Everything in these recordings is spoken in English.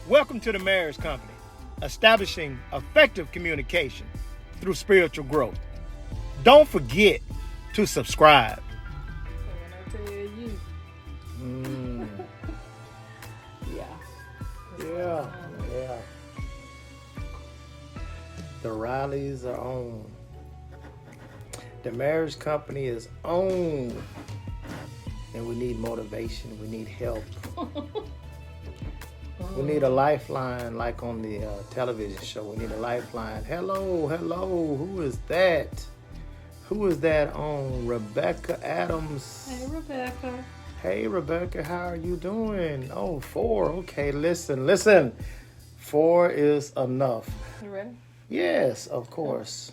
Welcome to the Marriage Company, establishing effective communication through spiritual growth. Don't forget to subscribe. When I tell you. Yeah. Yeah. The Rileys are on. The Marriage Company is on. And we need motivation. We need help. We need a lifeline like on the television show. We need a lifeline. Hello. Who is that? Who is that on? Rebecca Adams. Hey, Rebecca. Hey, Rebecca, how are you doing? Oh, 4. Okay, listen. 4 is enough. You ready? Yes, of course.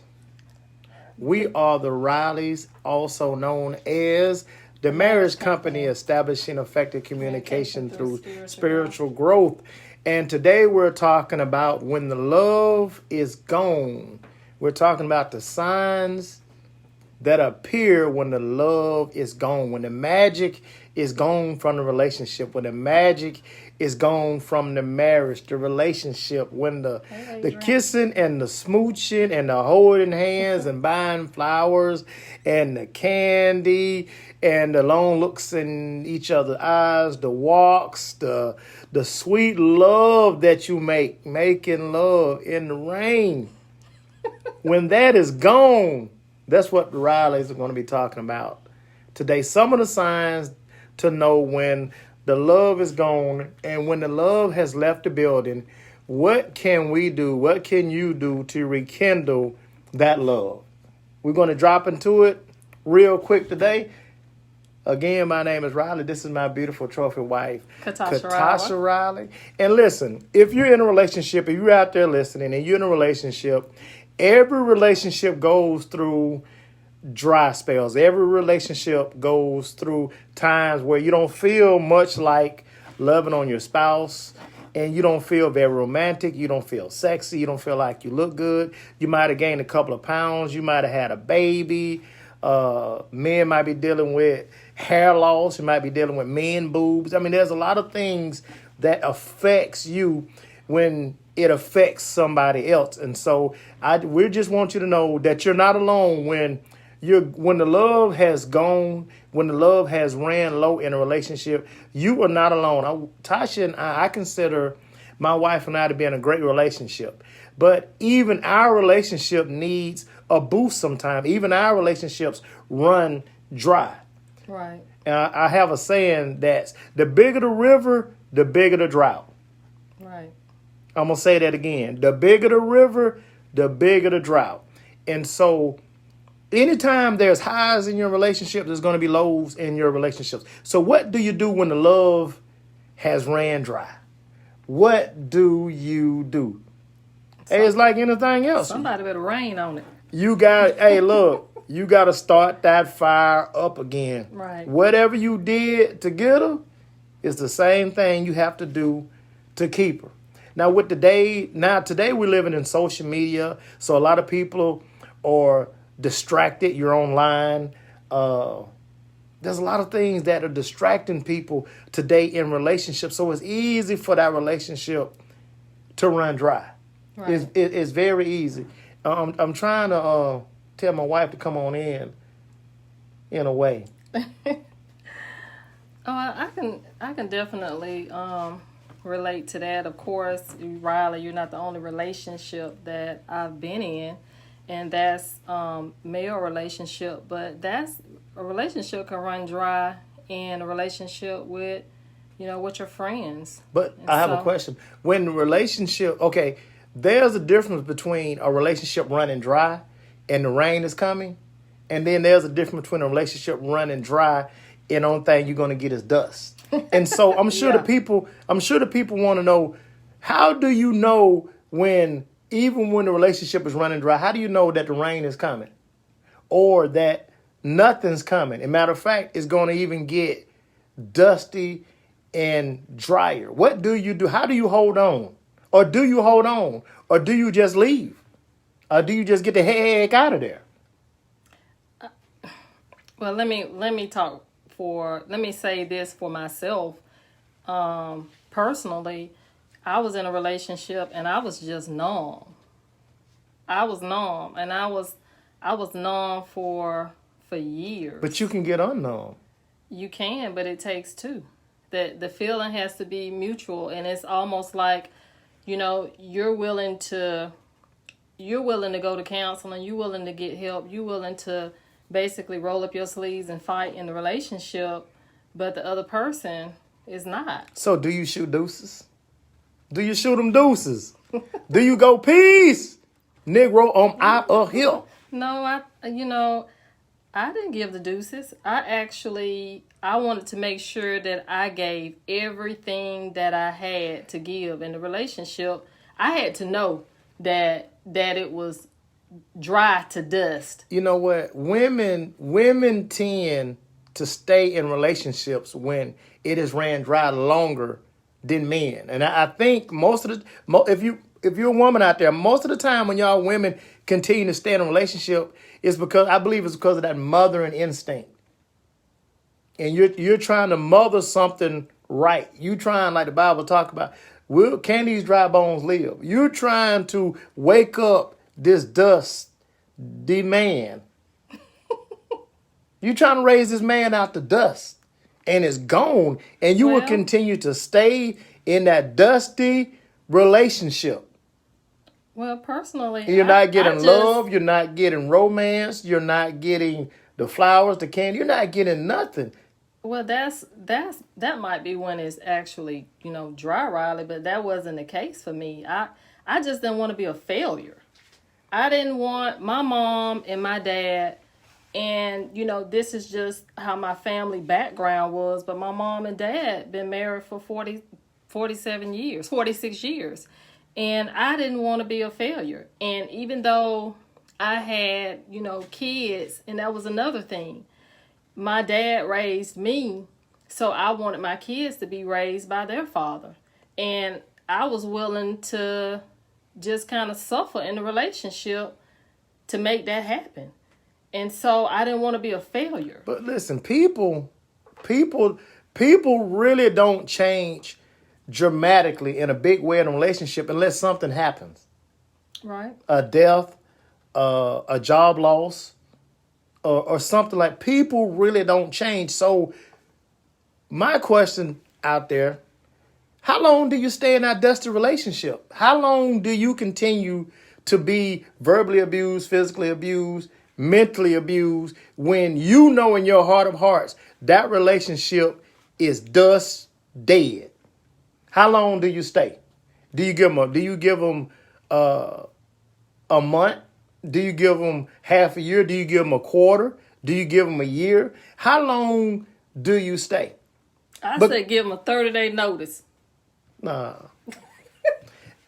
We are the Rileys, also known as the Marriage Company, establishing effective communication through spiritual growth. And today we're talking about when the love is gone. We're talking about the signs that appear when the love is gone, when the magic is gone from the relationship, when the magic is gone from the marriage, the relationship, when the kissing and the smooching and the holding hands and buying flowers and the candy and the long looks in each other's eyes, the walks, the sweet love that you making love in the rain. When that is gone, that's what the Rileys are going to be talking about today. Some of the signs to know when the love is gone and when the love has left the building. What can we do? What can you do to rekindle that love? We're going to drop into it real quick today. Again, my name is Riley. This is my beautiful trophy wife, Katasha Riley. And listen, if you're in a relationship, if you're out there listening and you're in a relationship, every relationship goes through dry spells. Every relationship goes through times where you don't feel much like loving on your spouse and you don't feel very romantic. You don't feel sexy. You don't feel like you look good. You might have gained a couple of pounds. You might have had a baby. Men might be dealing with hair loss. You might be dealing with men boobs. I mean, there's a lot of things that affects you when it affects somebody else. And so we just want you to know that you're not alone when the love has gone, when the love has ran low in a relationship. You are not alone. Tasha and I consider my wife and I to be in a great relationship. But even our relationship needs a boost sometimes. Even our relationships run dry. Right. And I have a saying that's the bigger the river, the bigger the drought. Right. I'm going to say that again. The bigger the river, the bigger the drought. And so anytime there's highs in your relationship, there's going to be lows in your relationships. So what do you do when the love has ran dry? What do you do? Hey, it's like anything else. Somebody better rain on it. You got to start that fire up again. Right. Whatever you did to get her is the same thing you have to do to keep her. Now today we're living in social media, so a lot of people are distracted. You're online. There's a lot of things that are distracting people today in relationships, so it's easy for that relationship to run dry. Right. It's very easy. I'm trying to tell my wife to come on in a way. I can definitely relate to that. Of course, Riley, you're not the only relationship that I've been in, and that's male relationship. But that's a relationship can run dry in a relationship with your friends. But I have a question. When the relationship, okay, there's a difference between a relationship running dry and the rain is coming, and then there's a difference between a relationship running dry and the only thing you're going to get is dust. And so I'm sure the people want to know, how do you know even when the relationship is running dry, how do you know that the rain is coming or that nothing's coming? As a matter of fact, it's going to even get dusty and drier. What do you do? How do you hold on? Or do you hold on? Or do you just leave? Or do you just get the heck out of there? Well, let me say this for myself. Personally, I was in a relationship and I was just numb. I was numb, and I was numb for years. But you can get unknown. You can, but it takes two. The feeling has to be mutual, and it's almost like, you're willing to go to counseling, you're willing to get help, you're willing to basically roll up your sleeves and fight in the relationship, but the other person is not. So do you shoot deuces? Do you shoot them deuces? Do you go peace? Negro, I'm out of here. No, I didn't give the deuces. I wanted to make sure that I gave everything that I had to give in the relationship. I had to know that it was dry to dust. You know what? Women tend to stay in relationships when it has ran dry longer than men. And I think most of the, if you're a woman out there, most of the time when y'all women continue to stay in a relationship, it's because of that mothering instinct. And you're trying to mother something right. You trying, like the Bible talk about, can these dry bones live? You're trying to wake up this dust, the man. You're trying to raise this man out the dust. And it's gone. And you will continue to stay in that dusty relationship. Well, personally, you're not getting love. You're not getting romance. You're not getting the flowers, the candy. You're not getting nothing. Well, that might be when it's actually, dry, Riley, but that wasn't the case for me. I just didn't want to be a failure. I didn't want my mom and my dad, and, this is just how my family background was, but my mom and dad been married for 46 years. And I didn't want to be a failure. And even though I had, kids, and that was another thing, my dad raised me, so I wanted my kids to be raised by their father. And I was willing to just kind of suffer in the relationship to make that happen. And so I didn't want to be a failure. But listen, people really don't change dramatically in a big way in a relationship unless something happens. Right. A death, a job loss, or something like. People really don't change. So my question out there, how long do you stay in that dusty relationship? How long do you continue to be verbally abused, physically abused, mentally abused, when you know in your heart of hearts that relationship is dust dead? How long do you stay? Do you give them a month? Do you give them half a year? Do you give them a quarter? Do you give them a year? How long do you stay? I say give them a 30-day notice. Nah.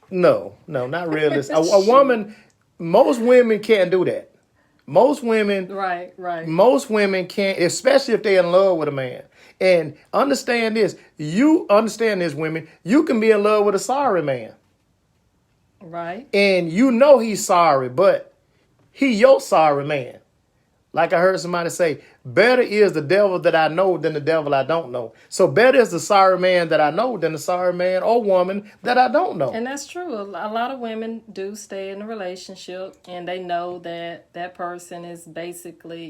No, not realistic. A woman, most women can't do that. Most women, right. Most women can't, especially if they're in love with a man. And understand this, women, you can be in love with a sorry man. Right. And he's sorry, but he your sorry man. Like I heard somebody say, better is the devil that I know than the devil I don't know. So better is the sorry man that I know than the sorry man or woman that I don't know. And that's true. A lot of women do stay in a relationship and they know that person is basically,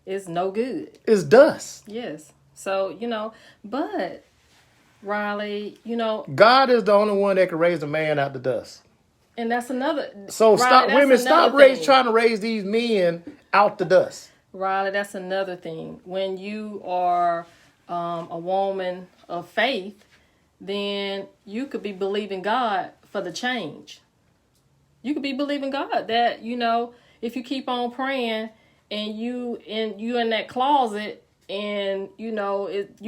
is no good. It's dust. Yes. So, but Riley, God is the only one that can raise a man out the dust. And that's another. So Riley, stop trying to raise these men out the dust. Riley, that's another thing. When you are a woman of faith, then you could be believing God for the change. You could be believing God that, if you keep on praying and you in that closet and, you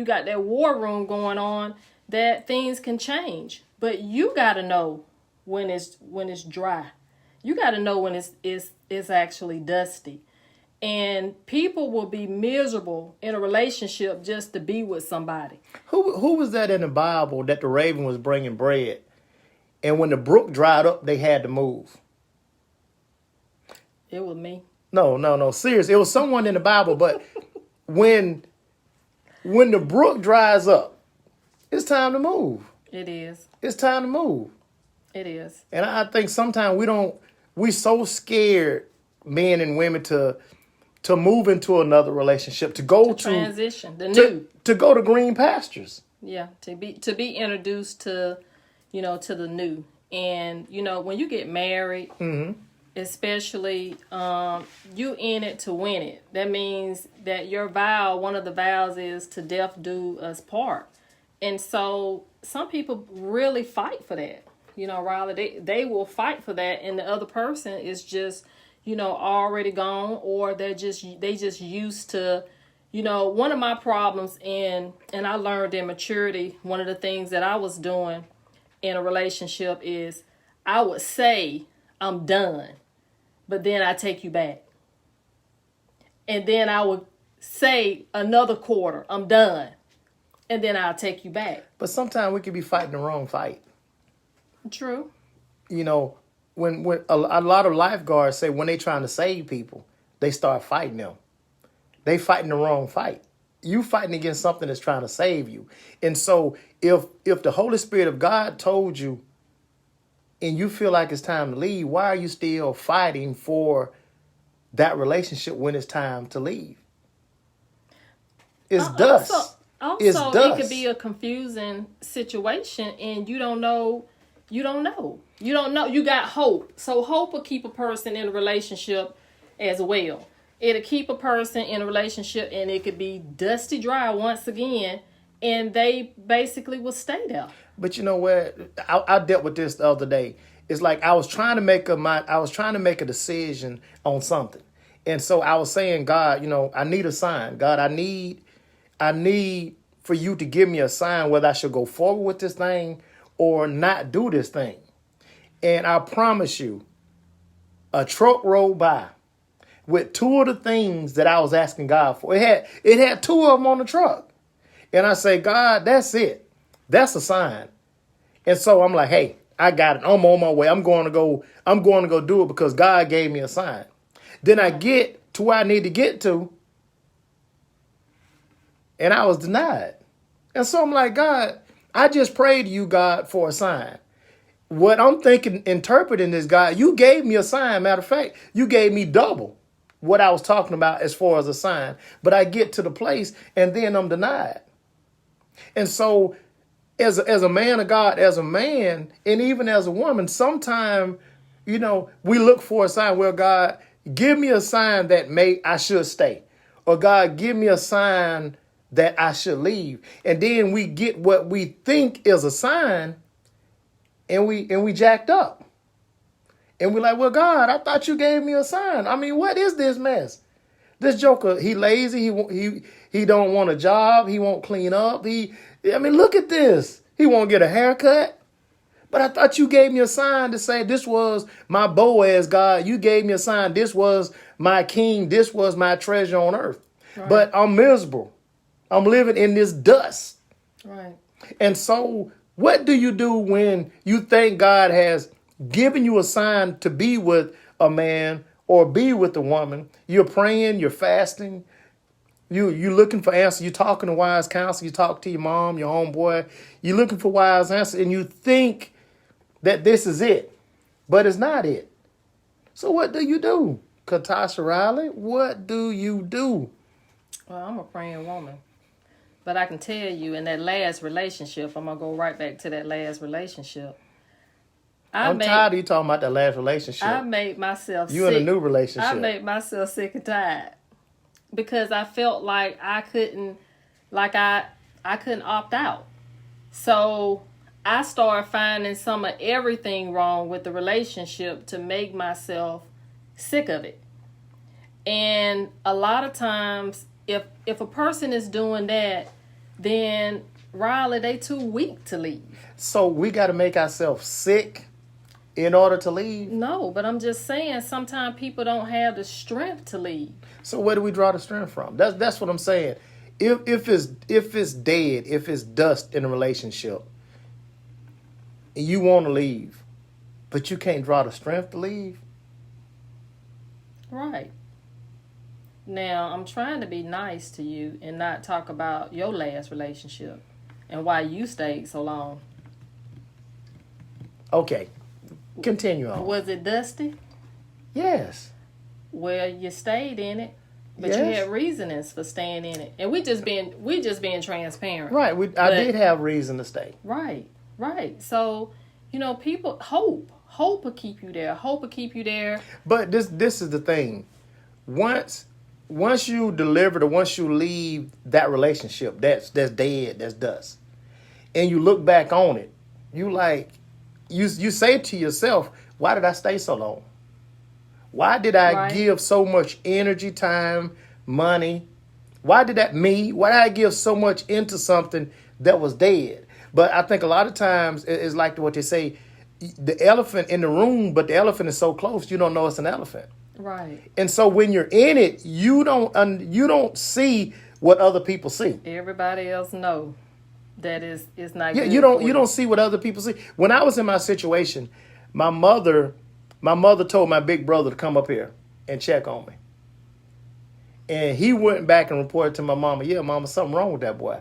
got that war room going on, that things can change. But you got to know when it's dry. You got to know when it's actually dusty. And people will be miserable in a relationship just to be with somebody. Who was that in the Bible that the raven was bringing bread? And when the brook dried up, they had to move. It was me. No. Seriously, it was someone in the Bible. But when the brook dries up, it's time to move. It is. It's time to move. It is. And I think sometimes we so scared, men and women, to move into another relationship, to go to transition, the new. To go to green pastures. Yeah, to be introduced to, to the new. And, when you get married, especially, you in it to win it. That means that your vow, one of the vows is to death do us part. And so some people really fight for that. Riley, they will fight for that, and the other person is just, already gone, or they just used to, one of my problems and I learned in maturity, one of the things that I was doing in a relationship is I would say I'm done, but then I take you back. And then I would say another quarter, I'm done. And then I'll take you back. But sometimes we could be fighting the wrong fight. True. When a lot of lifeguards say when they trying to save people, they start fighting them. They fighting the wrong fight. You fighting against something that's trying to save you. And so if the Holy Spirit of God told you and you feel like it's time to leave, why are you still fighting for that relationship when it's time to leave? It's dust. Also, it could be a confusing situation and you don't know. You got hope. So hope will keep a person in a relationship as well. It'll keep a person in a relationship and it could be dusty dry once again and they basically will stay there. But you know what? I dealt with this the other day. It's like I was trying to make a decision on something. And so I was saying, God, I need a sign. God, I need for you to give me a sign whether I should go forward with this thing or not do this thing. And I promise you, a truck rolled by with two of the things that I was asking God for. It had two of them on the truck. And I say, God, that's it. That's a sign. And so I'm like, hey, I got it. I'm on my way. I'm going to go do it because God gave me a sign. Then I get to where I need to get to, and I was denied. And so I'm like, God, I just prayed to you, God, for a sign. What I'm interpreting is, God, you gave me a sign. Matter of fact, you gave me double what I was talking about as far as a sign. But I get to the place and then I'm denied. And so as a man of God, as a man, and even as a woman, sometimes, we look for a sign. Well, God, give me a sign that I should stay. Or God, give me a sign that I should leave. And then we get what we think is a sign and we jacked up. And we're like, well, God, I thought you gave me a sign. I mean, what is this mess? This joker, he lazy. He don't want a job. He won't clean up. Look at this. He won't get a haircut. But I thought you gave me a sign to say this was my Boaz, God. You gave me a sign. This was my king. This was my treasure on earth. Right. But I'm miserable. I'm living in this dust. Right. And so what do you do when you think God has given you a sign to be with a man or be with a woman? You're praying, you're fasting, you're looking for answers, you're talking to wise counsel, you talk to your mom, your homeboy, you're looking for wise answers, and you think that this is it, but it's not it. So what do you do, Katasha Riley? What do you do? Well, I'm a praying woman. But I can tell you, in that last relationship, I'm going to go right back to that last relationship. I'm tired of you talking about that last relationship. I made myself sick. You in a new relationship. I made myself sick and tired. Because I felt like I couldn't opt out. So I started finding some of everything wrong with the relationship to make myself sick of it. And a lot of times, if a person is doing that, then Riley, they too weak to leave. So we got to make ourselves sick in order to leave? No, but I'm just saying sometimes people don't have the strength to leave. So where do we draw the strength from? That's what I'm saying. If it's dead, if it's dust in a relationship, and you want to leave, but you can't draw the strength to leave. Right. Now, I'm trying to be nice to you and not talk about your last relationship and why you stayed so long. Okay, continue on. Was it dusty? Yes. Well, you stayed in it, but you Yes. had reasonings for staying in it, and we just being transparent. Right. I did have reason to stay. Right. Right. So, people hope will keep you there. Hope will keep you there. But this is the thing. Once you deliver, or once you leave that relationship, that's dead, that's dust, and you look back on it, you say to yourself, why did I stay so long? Why did I give so much energy, time, money? Why did I give so much into something that was dead? But I think a lot of times it's like what they say, the elephant in the room, but the elephant is so close you don't know it's an elephant. Right. And so when you're in it, you don't see what other people see. Everybody else know that it's not. Yeah, good you don't see what other people see. When I was in my situation, my mother told my big brother to come up here and check on me. And he went back and reported to my mama, yeah, mama, something wrong with that boy.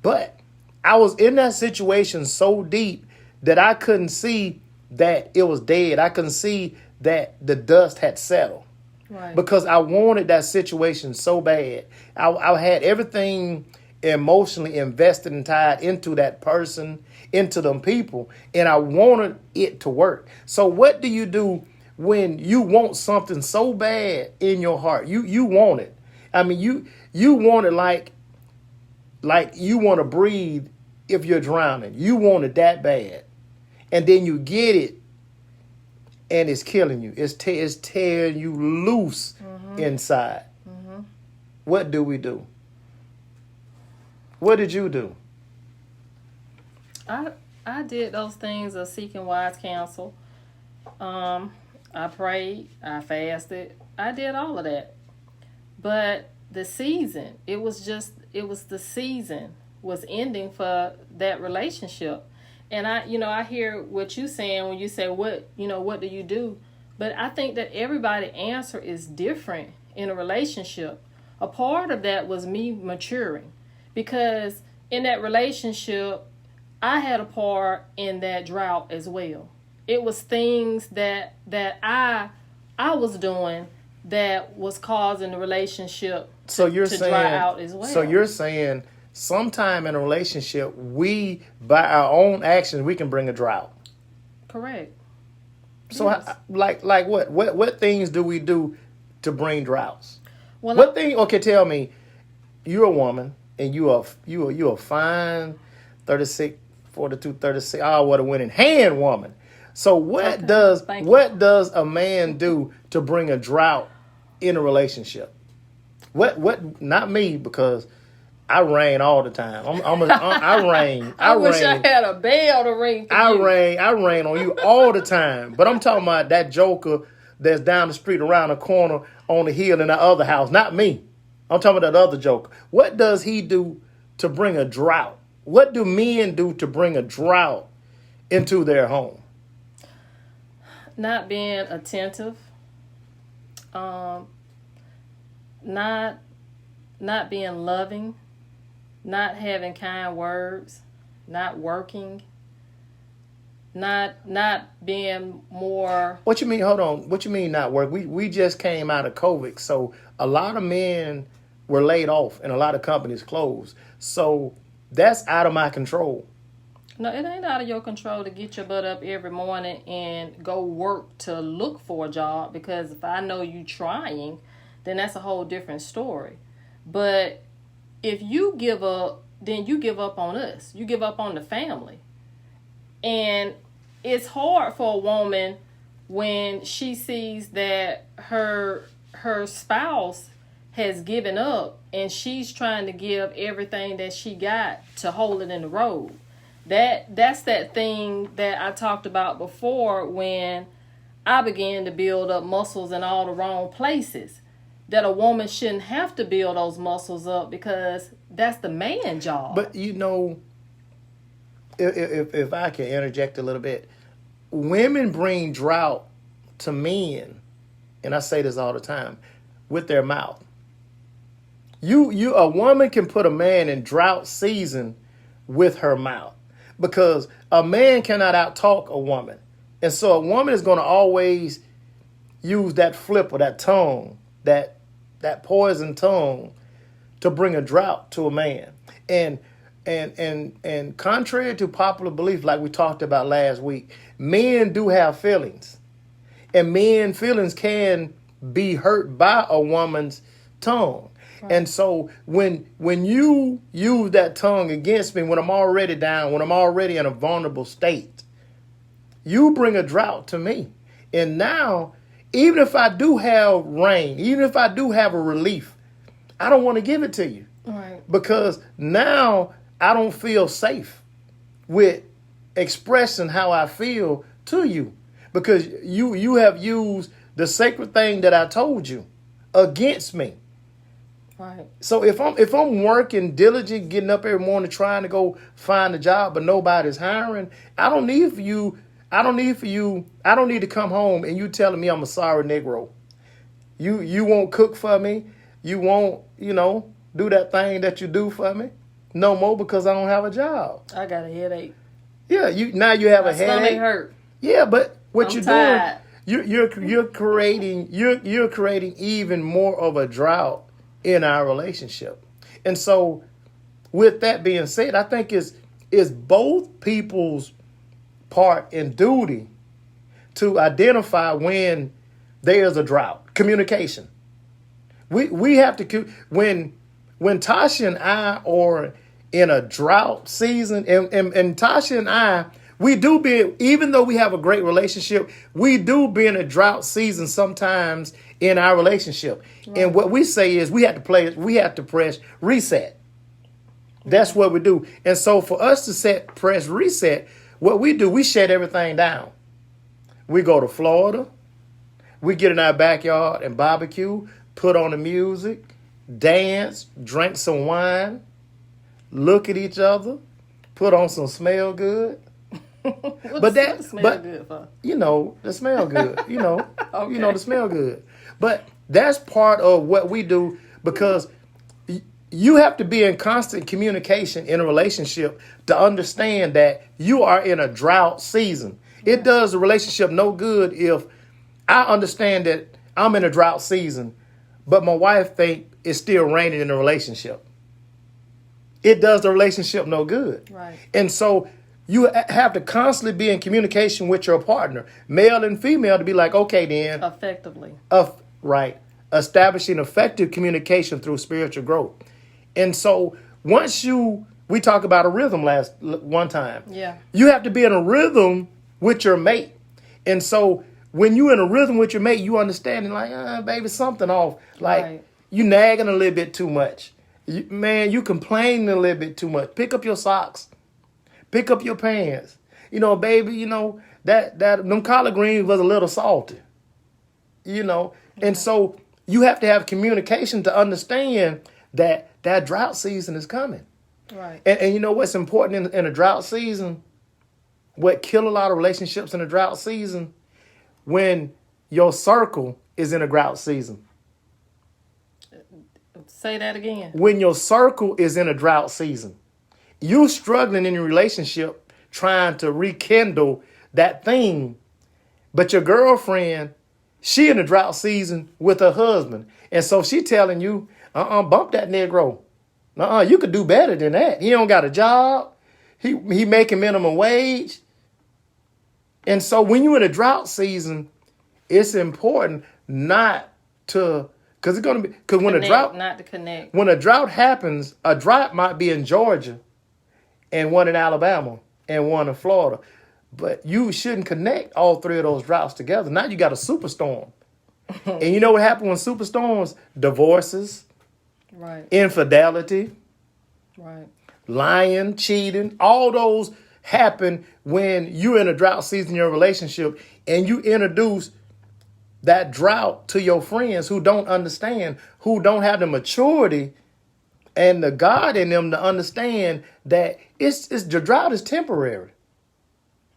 But I was in that situation so deep that I couldn't see that it was dead. I couldn't see that the dust had settled. Right. Because I wanted that situation so bad. I had everything emotionally invested and tied into that person, into them people, and I wanted it to work. So what do you do when you want something so bad in your heart? You want it. I mean, you want it like you want to breathe if you're drowning. You want it that bad. And then you get it, and it's killing you. It's tearing you loose inside. Mm-hmm. What do we do? What did you do? I did those things of seeking wise counsel. I prayed. I fasted. I did all of that. But the season, it was the season was ending for that relationship. And I hear what you saying when you say what do you do? But I think that everybody's answer is different in a relationship. A part of that was me maturing, because in that relationship, I had a part in that drought as well. It was things that I was doing that was causing the relationship to dry out as well. So you're saying sometime in a relationship, we, by our own actions, we can bring a drought. Correct. So, yes. like what things do we do to bring droughts? Well, what thing? Okay, tell me. You're a woman, and you are fine, 36, 42, 36. Oh, what a winning hand woman. So what does a man do to bring a drought in a relationship? What? Not me, because I rain all the time. I rain. I wish I had a bell to ring for you. I rain on you all the time. But I'm talking about that joker that's down the street, around the corner, on the hill in the other house. Not me. I'm talking about that other joker. What does he do to bring a drought? What do men do to bring a drought into their home? Not being attentive. Not being loving. Not having kind words, not working, not being more. What you mean? Hold on. What you mean not work? We just came out of COVID, so a lot of men were laid off and a lot of companies closed. So that's out of my control. No, it ain't out of your control to get your butt up every morning and go work to look for a job, because if I know you trying, then that's a whole different story. But if you give up, then you give up on us. You give up on the family. And it's hard for a woman when she sees that her spouse has given up and she's trying to give everything that she got to hold it in the road. That's that thing that I talked about before, when I began to build up muscles in all the wrong places. That a woman shouldn't have to build those muscles up, because that's the man job. But if I can interject a little bit, women bring drought to men, and I say this all the time, with their mouth. A woman can put a man in drought season with her mouth. because a man cannot outtalk a woman. And so a woman is going to always use that flip or that tongue, that poison tongue, to bring a drought to a man. And contrary to popular belief, like we talked about last week, men do have feelings. And men's feelings can be hurt by a woman's tongue. Right. And so when you use that tongue against me, when I'm already down, when I'm already in a vulnerable state, you bring a drought to me. And now, even if I do have rain, even if I do have a relief, I don't want to give it to you. Right. Because now I don't feel safe with expressing how I feel to you. Because you have used the sacred thing that I told you against me. Right. So if I'm working diligent, getting up every morning trying to go find a job, but nobody's hiring, I don't need to come home and you telling me I'm a sorry Negro. You won't cook for me. You won't, do that thing that you do for me no more because I don't have a job. I got a headache. Yeah, you have a headache. My stomach hurt. Yeah, but what I'm you're tired. doing, you're creating even more of a drought in our relationship. And so, with that being said, I think it's both people's part and duty to identify when there's a drought. Communication. We have to, when Tasha and I are in a drought season, and Tasha and I, we do be, even though we have a great relationship, we do be in a drought season sometimes in our relationship. Right. And what we say is we have to press reset. That's what we do. And so for us to press reset, what we do, we shut everything down. We go to Florida. We get in our backyard and barbecue, put on the music, dance, drink some wine, look at each other, put on some smell good. But that smell good for? The smell good. Okay. The smell good. But that's part of what we do, because you have to be in constant communication in a relationship to understand that you are in a drought season. Yeah. It does the relationship no good if I understand that I'm in a drought season, but my wife think it's still raining in the relationship. It does the relationship no good. Right. And so you have to constantly be in communication with your partner, male and female, to be like, okay, then. Effectively. Right. Establishing effective communication through spiritual growth. And so we talked about a rhythm one time. Yeah. You have to be in a rhythm with your mate. And so when you're in a rhythm with your mate, you understanding like, baby, something off. Like, right. You nagging a little bit too much. You complaining a little bit too much. Pick up your socks. Pick up your pants. Baby, that them collard greens was a little salty. And so you have to have communication to understand that drought season is coming. Right. And you know what's important in a drought season? What kill a lot of relationships in a drought season? When your circle is in a drought season. Say that again. When your circle is in a drought season. You're struggling in your relationship trying to rekindle that thing. But your girlfriend, she in a drought season with her husband. And so she telling you, bump that Negro. You could do better than that. He don't got a job. He making minimum wage. And so when you're in a drought season, it's important not to, because when a drought happens, a drought might be in Georgia and one in Alabama and one in Florida. But you shouldn't connect all three of those droughts together. Now you got a superstorm. And you know what happens when superstorms? Divorces, right? Infidelity, right? Lying, cheating, all those happen when you're in a drought season in your relationship and you introduce that drought to your friends who don't understand, who don't have the maturity and the God in them to understand that the drought is temporary.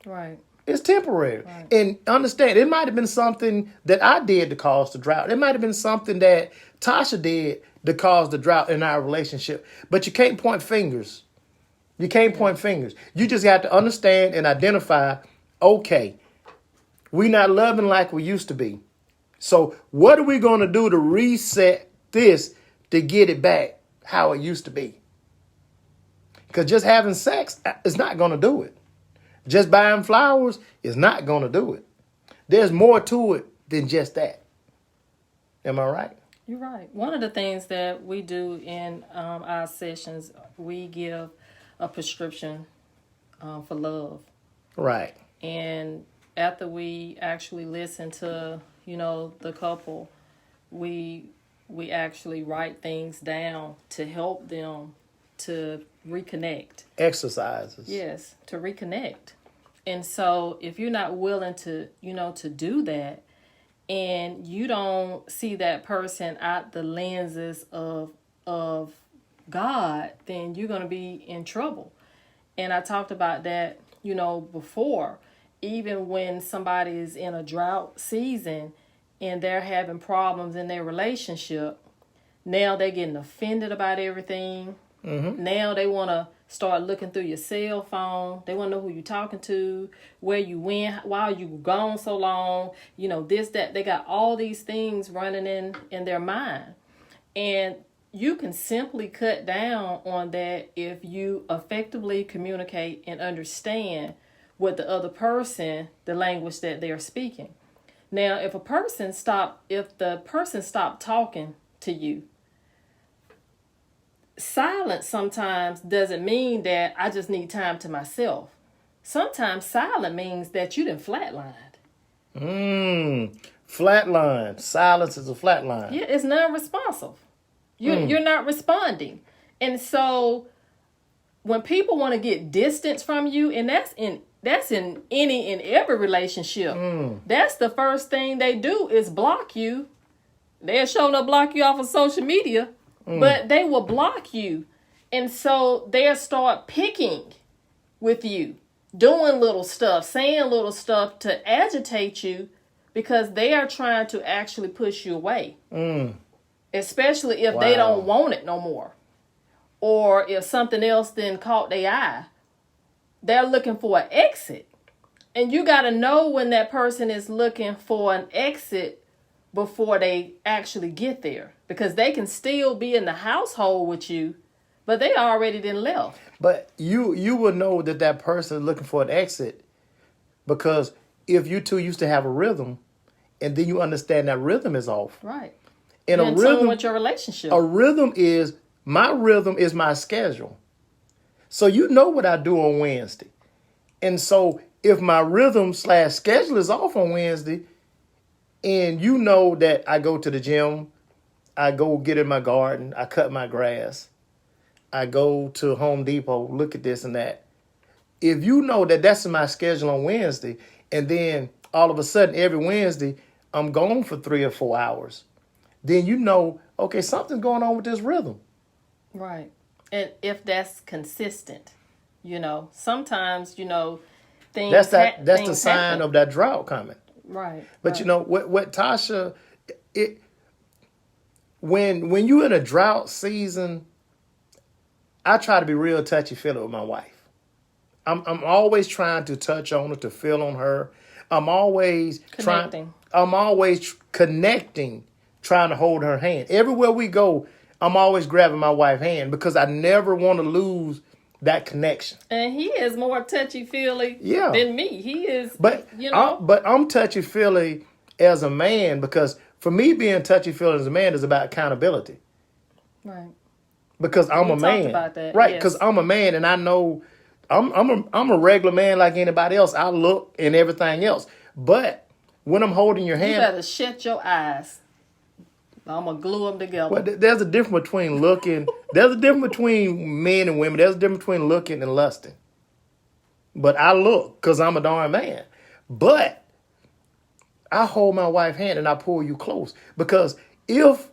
Right. It's temporary. Right. And understand, it might have been something that I did to cause the drought. It might have been something that Tasha did to cause the drought in our relationship. But you can't point fingers. You can't point fingers. You just have to understand and identify, okay, we're not loving like we used to be. So what are we going to do to reset this to get it back how it used to be? Because just having sex is not going to do it. Just buying flowers is not going to do it. There's more to it than just that. Am I right? You're right. One of the things that we do in our sessions, we give a prescription for love. Right. And after we actually listen to, the couple, we actually write things down to help them to reconnect. Exercises. Yes, to reconnect. And so if you're not willing to, to do that, and you don't see that person out the lenses of God, then you're going to be in trouble. And I talked about that, before. Even when somebody is in a drought season and they're having problems in their relationship, now they're getting offended about everything. Mm-hmm. Now they want to start looking through your cell phone. They want to know who you're talking to, where you went, why you gone so long, this, that. They got all these things running in their mind. And you can simply cut down on that if you effectively communicate and understand with the other person the language that they're speaking. Now, if the person stopped talking to you, silence sometimes doesn't mean that I just need time to myself. Sometimes silent means that you done flatlined. Flatline. Silence is a flatline. Yeah, it's non-responsive. You're not responding. And so when people want to get distance from you, and that's in any and every relationship, that's the first thing they do is block you. They're showing up block you off of social media, but they will block you. And so they'll start picking with you, doing little stuff, saying little stuff to agitate you because they are trying to actually push you away. Especially if they don't want it no more. Or if something else then caught their eye. They're looking for an exit. And you got to know when that person is looking for an exit before they actually get there. Because they can still be in the household with you, but they already done left. But you will know that person is looking for an exit because if you two used to have a rhythm and then you understand that rhythm is off. Right. And you're in tune with your relationship. A rhythm is my schedule. So you know what I do on Wednesday. And so if my rhythm/schedule is off on Wednesday, and you know that I go to the gym, I go get in my garden, I cut my grass, I go to Home Depot, look at this and that. If you know that that's my schedule on Wednesday, and then all of a sudden every Wednesday I'm gone for 3 or 4 hours, then you know, okay, something's going on with this rhythm. Right. And if that's consistent, sometimes, things That's the sign happen. of that drought coming. Right. But what Tasha, when you're in a drought season, I try to be real touchy-feely with my wife. I'm always trying to touch on her, to feel on her. I'm always connecting, trying to hold her hand. Everywhere we go, I'm always grabbing my wife's hand because I never want to lose that connection. And he is more touchy-feely than me. He is, but I'm touchy-feely as a man because for me being touchy-feely as a man is about accountability. Right. Because I'm a man. About that. Right, because I'm a man and I know I'm a regular man like anybody else. I look and everything else. But when I'm holding your hand, you better shut your eyes. I'm going to glue them together. Well, there's a difference between looking. There's a difference between men and women. There's a difference between looking and lusting. But I look because I'm a darn man. But I hold my wife's hand and I pull you close. Because if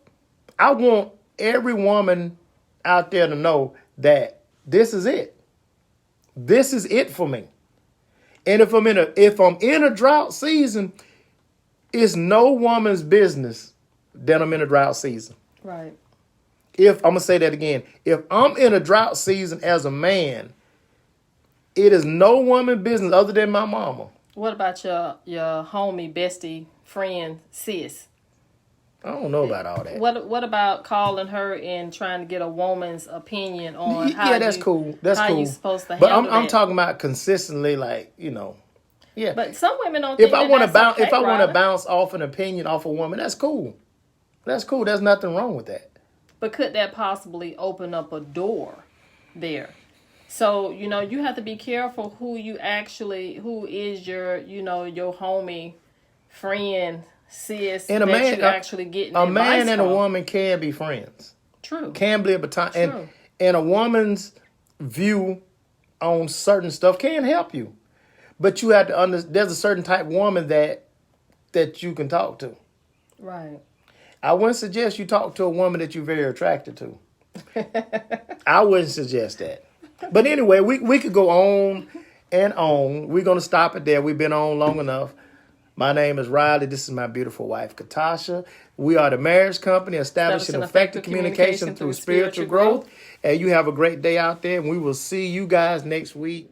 I want every woman out there to know that this is it. This is it for me. And if I'm in a drought season, it's no woman's business that I'm in a drought season. Right. I'm going to say that again. If I'm in a drought season as a man, It is no woman business other than my mama. What about your homie, bestie, friend, sis? I don't know about all that. What about calling her and trying to get a woman's opinion on how Yeah, that's cool. That's how cool. you supposed to But handle I'm that? talking about consistently, like, you know. Yeah. But some women don't think If I want to bounce, okay, if I want Ryder. to bounce off an opinion off a woman, that's cool. That's cool. There's nothing wrong with that. But could that possibly open up a door there? So, you know, you have to be careful who is your, you know, your homie, friend, sis And that you actually getting a advice man and a from. woman can be friends. True. Can be a baton. True. And a woman's view on certain stuff can help you. But you have to understand, there's a certain type of woman that you can talk to. Right. I wouldn't suggest you talk to a woman that you're very attracted to. I wouldn't suggest that. But anyway, we could go on and on. We're going to stop it there. We've been on long enough. My name is Riley. This is my beautiful wife, Katasha. We are the marriage company establishing effective communication through spiritual growth. And you have a great day out there. And we will see you guys next week.